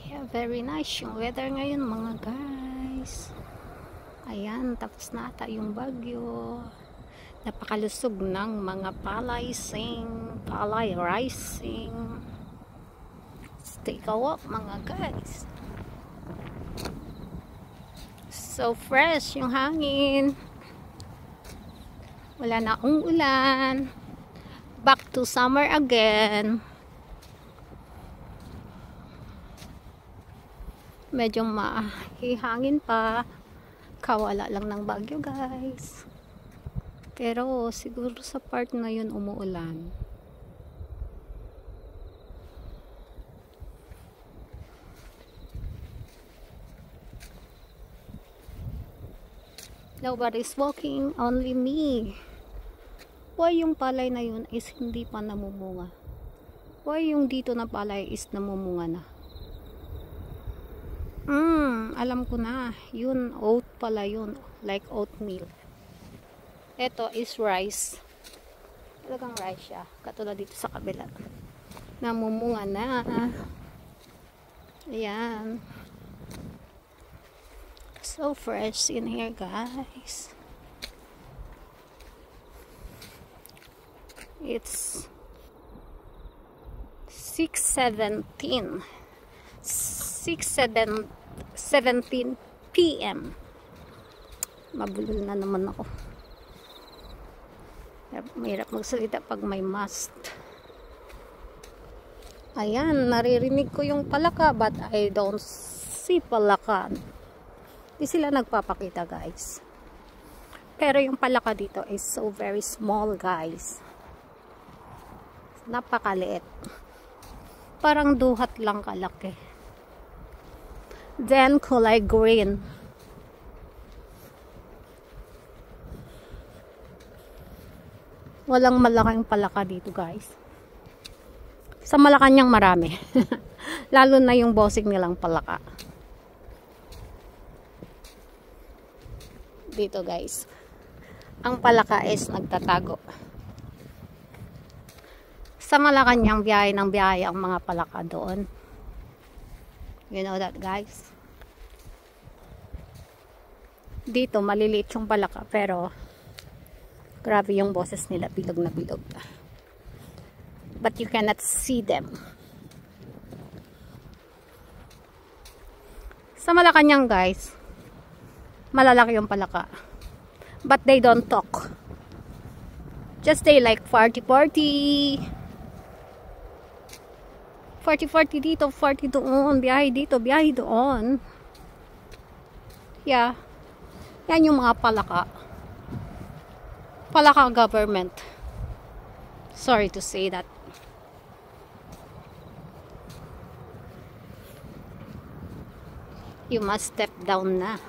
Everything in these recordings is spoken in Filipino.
Yeah, very nice yung weather ngayon mga guys. Ayan, tapos na ata yung bagyo. Napakalusog ng mga palay rising. Let's take a walk mga guys. So fresh yung hangin. Wala na akong ulan. Back to summer again. Medyo mahihangin pa. Kawala lang ng bagyo guys. Pero siguro sa part na yun umuulan. Nobody's walking, only me. Why yung palay na yun is hindi pa namumunga? Why yung dito na palay is namumunga na? Alam ko na. Yun, oat pala yun. Like oatmeal. Ito is rice. Talagang rice siya. Katulad dito sa kabila. Namumunga na. Ayan. So fresh in here guys. It's 6:17 p.m. Mabulol na naman ako. Mahirap magsalita pag may mask. Ayan, naririnig ko yung palaka but I don't see palaka. Di sila nagpapakita guys. Pero yung palaka dito is so very small guys. Napakaliit. Parang duhat lang kalaki. Then kulay green. Walang malaking palaka dito guys. Sa Malacanang marami. Lalo na yung bossing nilang palaka. Dito guys. Ang palaka is nagtatago. Sa Malacanang biyahe ng biyahe ang mga palaka doon. You know that guys. Dito maliliit yung palaka pero grabe yung boses nila, bilog na bilog. But you cannot see them. Sa Malacanang guys, malalaki yung palaka. But they don't talk. Just they like 40-40. 40-40 dito, 40 doon. Biyahe dito, biyahe doon. Yeah. Yan yung mga palaka. Palaka government. Sorry to say that. You must step down na.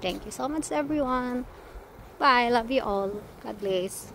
Thank you so much everyone. Bye. Love you all. God bless.